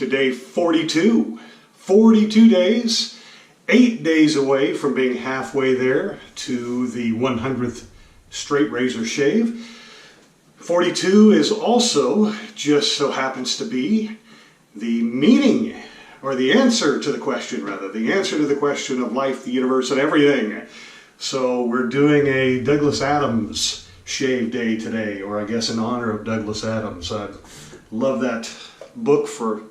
to day 42. 42 days, 8 days away from being halfway there to the 100th straight razor shave. 42 is also, just so happens to be, the meaning, or the answer to the question rather, the answer to the question of life, the universe, and everything. So we're doing a Douglas Adams shave day today, or I guess in honor of Douglas Adams. I love that book for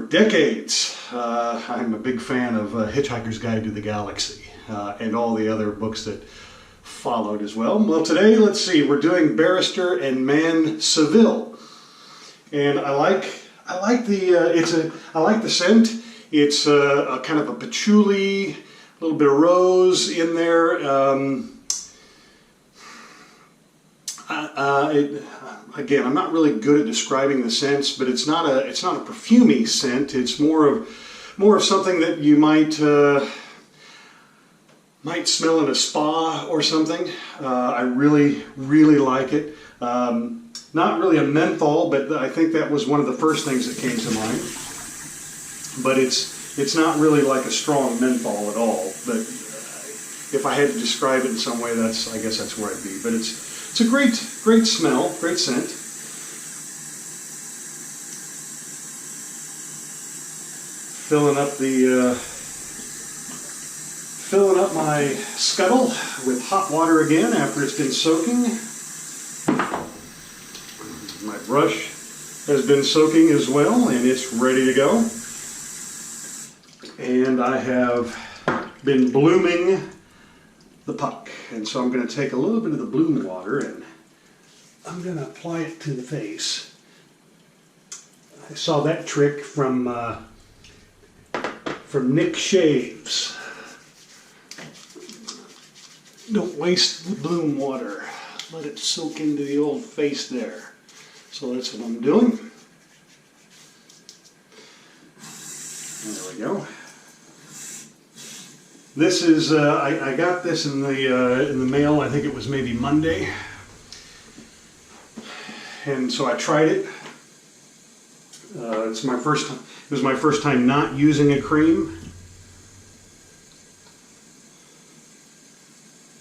decades. I'm a big fan of Hitchhiker's Guide to the Galaxy and all the other books that followed as well. Well, today, let's see, we're doing Barrister and Mann Seville, and I like the scent. It's a kind of a patchouli, a little bit of rose in there. Again, I'm not really good at describing the scents, but it's not a perfumey scent. It's more of something that you might smell in a spa or something. I really like it. Not really a menthol, but I think that was one of the first things that came to mind. But it's not really like a strong menthol at all. But if I had to describe it in some way, I guess that's where I'd be. But it's a great smell, great scent. Filling up my scuttle with hot water again after it's been soaking. My brush has been soaking as well, and it's ready to go. And I have been blooming the puck, and so I'm going to take a little bit of the bloom water and I'm going to apply it to the face. I saw that trick from Nick Shaves. Don't waste the bloom water. Let it soak into the old face there. So that's what I'm doing. There we go. This is I got this in the mail. I think it was maybe Monday, and so I tried it. It was my first time not using a cream.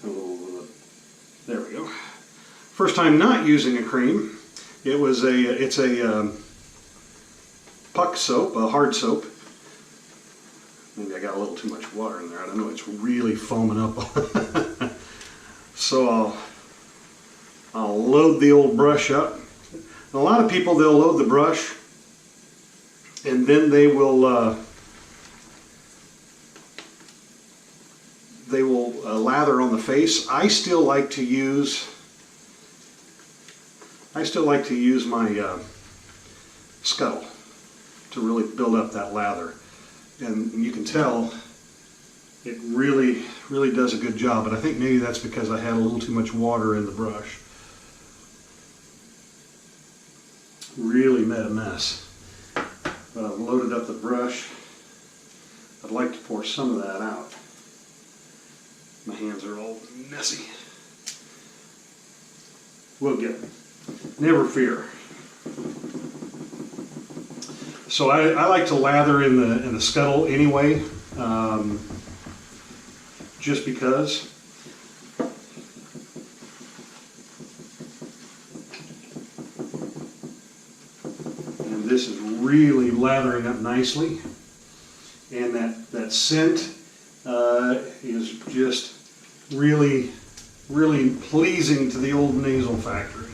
Oh, there we go. First time not using a cream. It's a puck soap, a hard soap. Maybe I got a little too much water in there. I don't know. It's really foaming up. So I'll load the old brush up. And a lot of people, they'll load the brush and then they will lather on the face. I still like to use my scuttle to really build up that lather. And you can tell it really does a good job, but I think maybe that's because I had a little too much water in the brush. Really made a mess. But I've loaded up the brush. I'd like to pour some of that out. My hands are all messy. We'll get it. Never fear. So I like to lather in the scuttle anyway, just because. And this is really lathering up nicely, and that scent is just really pleasing to the old nasal factory.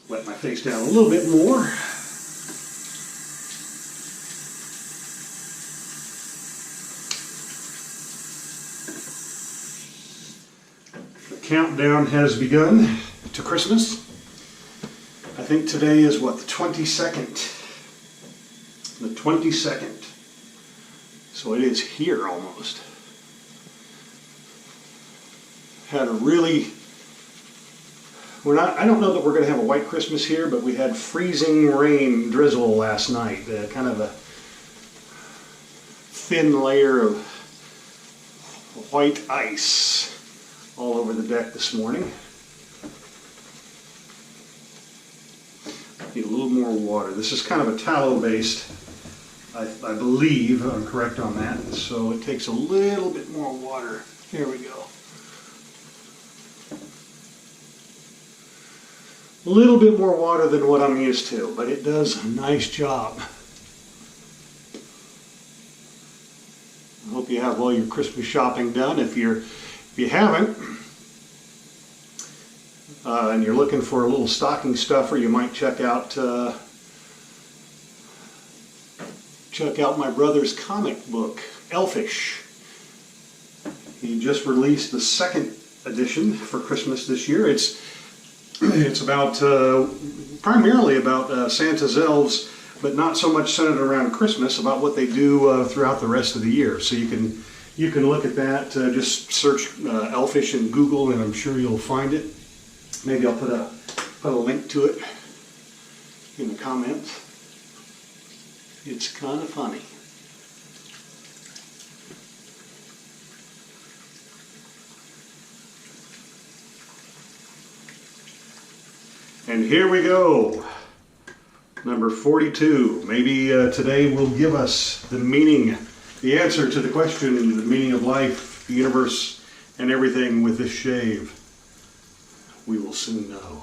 Wet my face down a little bit more. The countdown has begun to Christmas. I think today is what, the 22nd? The 22nd. So it is here almost. Had a really, I don't know that we're going to have a white Christmas here, but we had freezing rain drizzle last night. Kind of a thin layer of white ice all over the deck this morning. Need a little more water. This is kind of a tallow based, I believe I'm correct on that, so it takes a little bit more water. Here we go. A little bit more water than what I'm used to, but it does a nice job. I hope you have all your Christmas shopping done. If you haven't, and you're looking for a little stocking stuffer, you might check out my brother's comic book, Elfish. He just released the second edition for Christmas this year. It's about primarily about Santa's elves, but not so much centered around Christmas, about what they do throughout the rest of the year. So you can look at that. Just search Elfish in Google, and I'm sure you'll find it. Maybe I'll put a link to it in the comments. It's kind of funny. And here we go. Number 42. Maybe today will give us the meaning, the answer to the question, the meaning of life, the universe, and everything with this shave. We will soon know.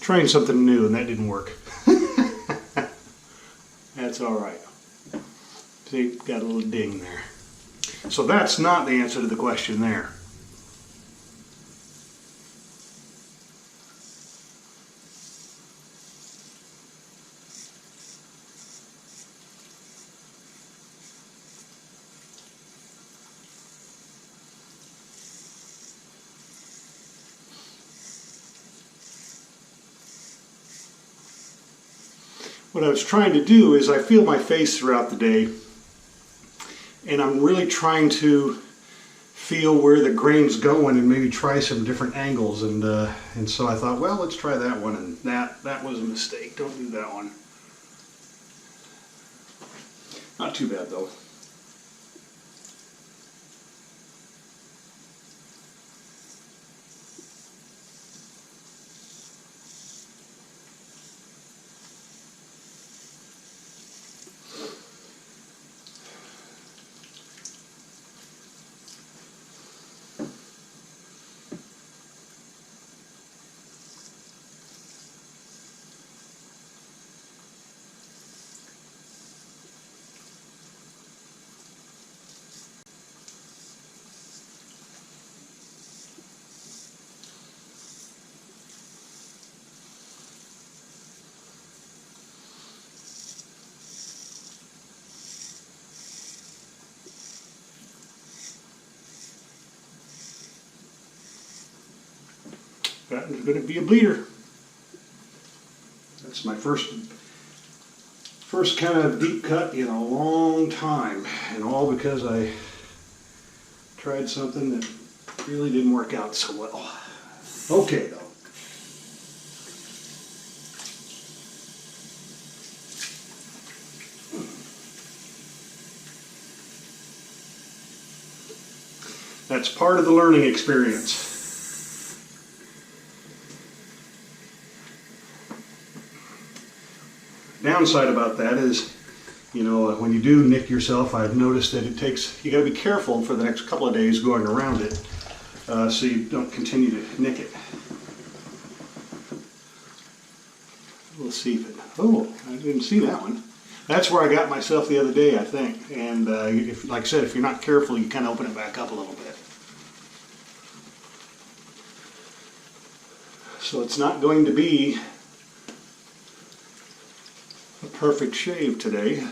Trying something new, and that didn't work. That's all right. See, got a little ding there. So that's not the answer to the question there. What I was trying to do is I feel my face throughout the day, and I'm really trying to feel where the grain's going and maybe try some different angles, and so I thought, well, let's try that one, and that was a mistake. Don't do that one. Not too bad though. That is going to be a bleeder. That's my first kind of deep cut in a long time, and all because I tried something that really didn't work out so well. Okay though. That's part of the learning experience. Downside about that is, you know, when you do nick yourself, I've noticed that you got to be careful for the next couple of days going around it, so you don't continue to nick it. We'll see if it, oh, I didn't see that one. That's where I got myself the other day, I think. And if, like I said, if you're not careful, you kind of open it back up a little bit. So it's not going to be a perfect shave today.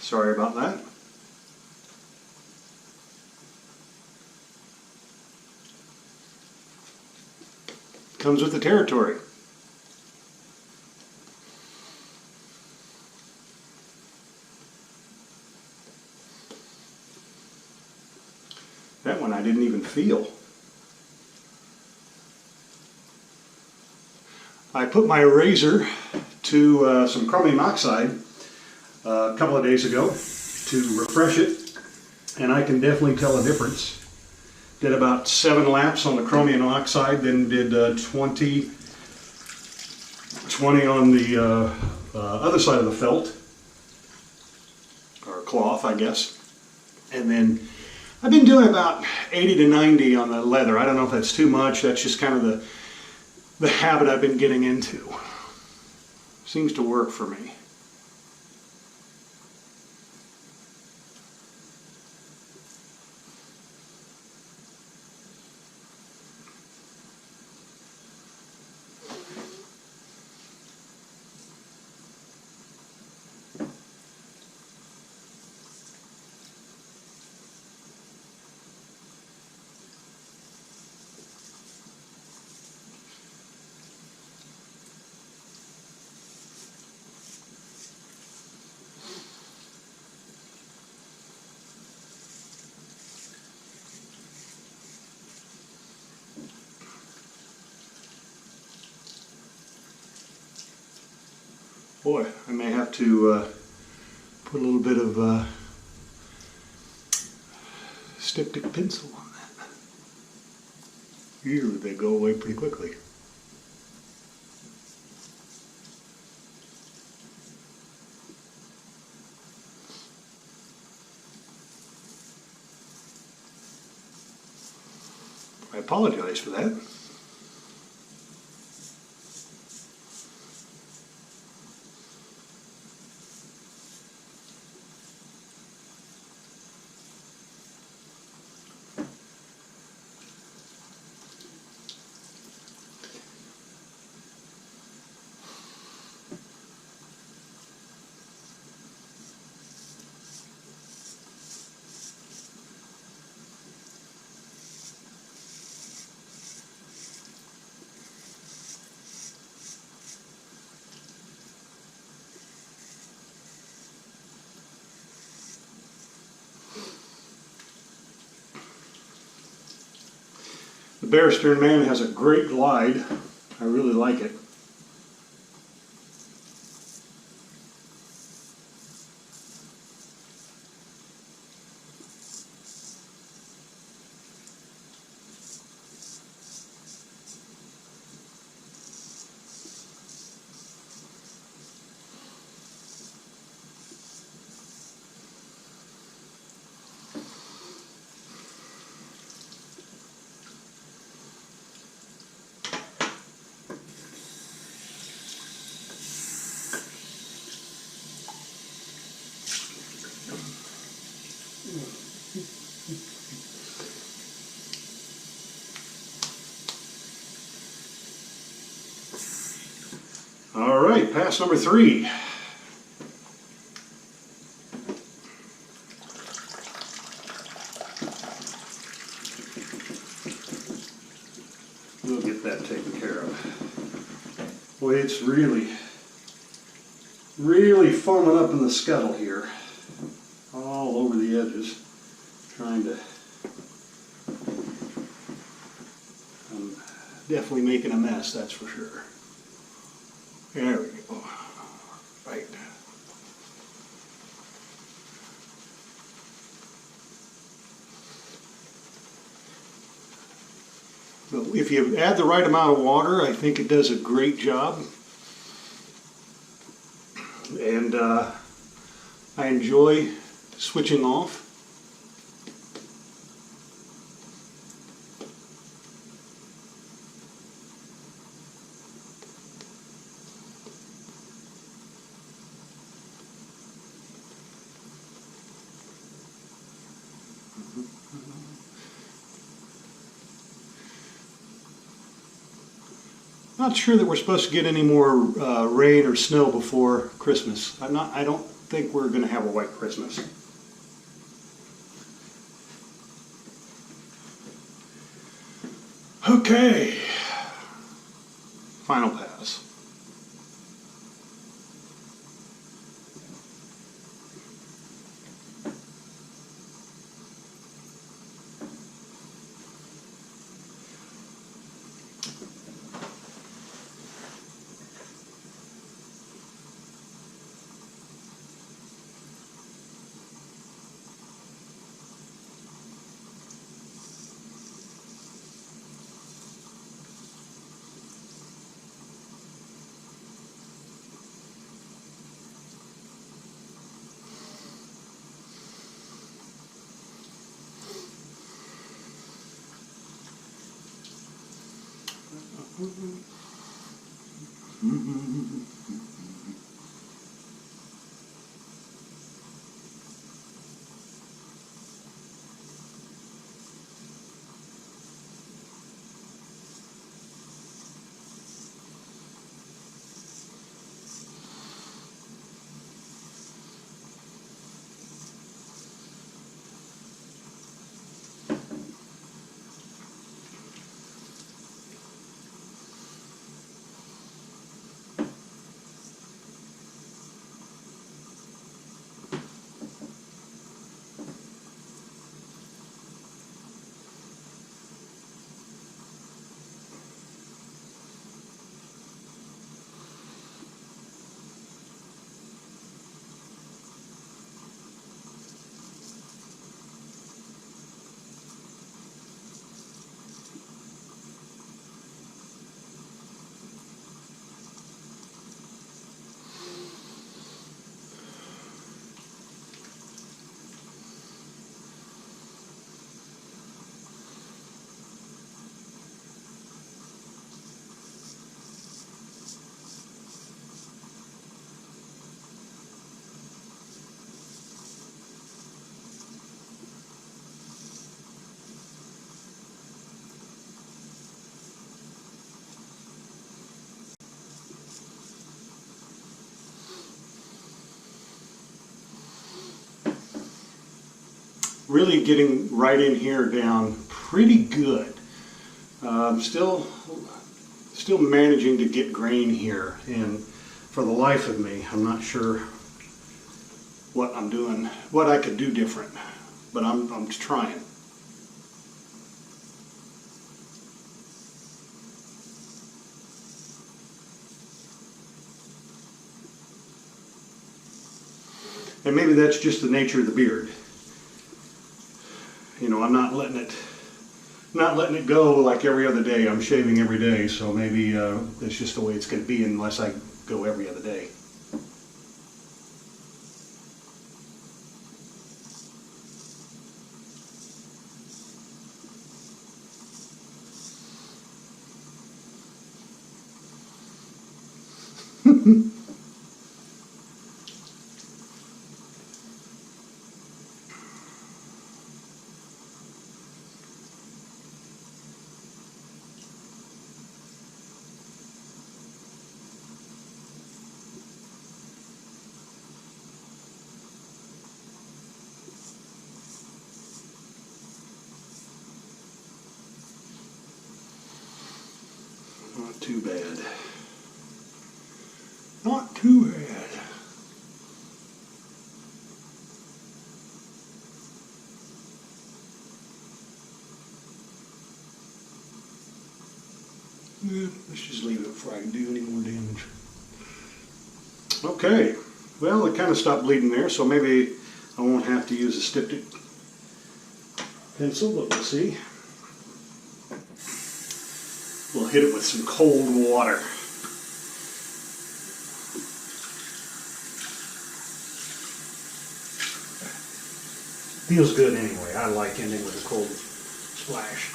Sorry about that. Comes with the territory. That one I didn't even feel. I put my razor to some chromium oxide a couple of days ago to refresh it, and I can definitely tell a difference. Did about 7 laps on the chromium oxide, then did 20 on the other side of the felt, or cloth, I guess. And then I've been doing about 80 to 90 on the leather. I don't know if that's too much. That's just kind of the habit I've been getting into. Seems to work for me. Boy, I may have to put a little bit of styptic pencil on that. Usually they go away pretty quickly. I apologize for that. The Barrister and Mann has a great glide. I really like it. All right, pass number 3. We'll get that taken care of. Boy, it's really foaming up in the scuttle here. All over the edges. Trying to... I'm definitely making a mess, that's for sure. There we go. Right. So if you add the right amount of water, I think it does a great job. And I enjoy switching off. Not sure that we're supposed to get any more rain or snow before Christmas. I don't think we're going to have a white Christmas. Okay. Final pass. Really getting right in here down pretty good. Still managing to get grain here, and for the life of me, I'm not sure what I'm doing, what I could do different, but I'm trying. And maybe that's just the nature of the beard. You know, I'm not letting it go like every other day. I'm shaving every day, so maybe that's just the way it's going to be unless I go every other day. Not too bad. Not too bad. Yeah, let's just leave it before I can do any more damage. Okay, well, it kind of stopped bleeding there, so maybe I won't have to use a styptic pencil, but we'll see. We'll hit it with some cold water. Feels good anyway. I like ending with a cold splash.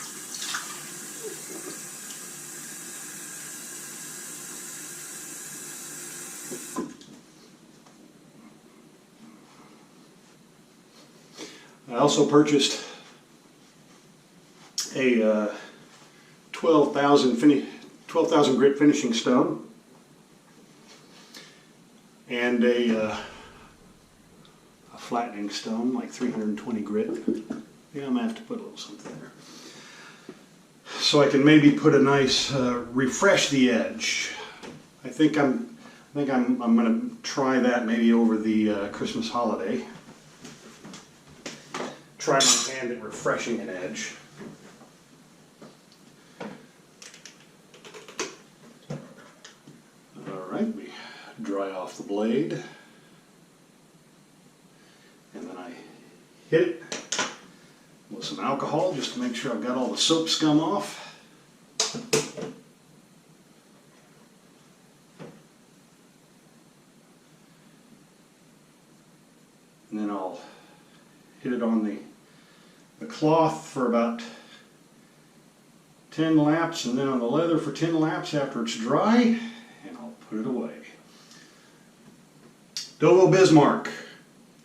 I also purchased a 12,000 12,000 grit finishing stone, and a flattening stone, like 320 grit. Yeah, I'm gonna have to put a little something there. So I can maybe put a nice, refresh the edge. I think I'm gonna try that maybe over the Christmas holiday. Try my hand at refreshing an edge. Alright, we dry off the blade. And then I hit it with some alcohol just to make sure I've got all the soap scum off. And then I'll hit it on the cloth for about 10 laps, and then on the leather for 10 laps after it's dry, and I'll put it away. Dovo Bismark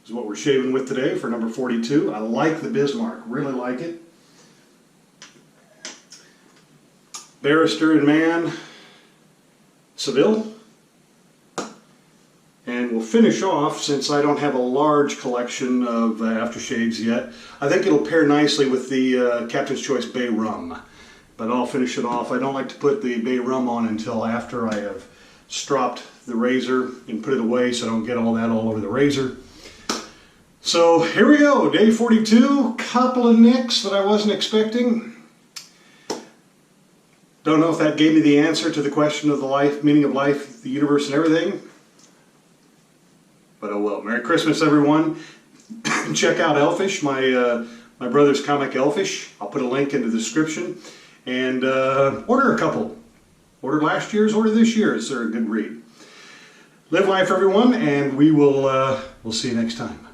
is what we're shaving with today for number 42. I like the Bismark, really like it. Barrister and Mann, Seville. And we'll finish off, since I don't have a large collection of aftershaves yet, I think it'll pair nicely with the Captain's Choice Bay Rum. But I'll finish it off. I don't like to put the Bay Rum on until after I have stropped the razor and put it away so I don't get all that all over the razor. So here we go, day 42, couple of nicks that I wasn't expecting. Don't know if that gave me the answer to the question of the life, meaning of life, the universe and everything. But oh well. Merry Christmas, everyone. Check out Elfish, my brother's comic Elfish. I'll put a link in the description. And order a couple. Order last year's, order this year's. They're a good read. Live life, everyone, and we'll see you next time.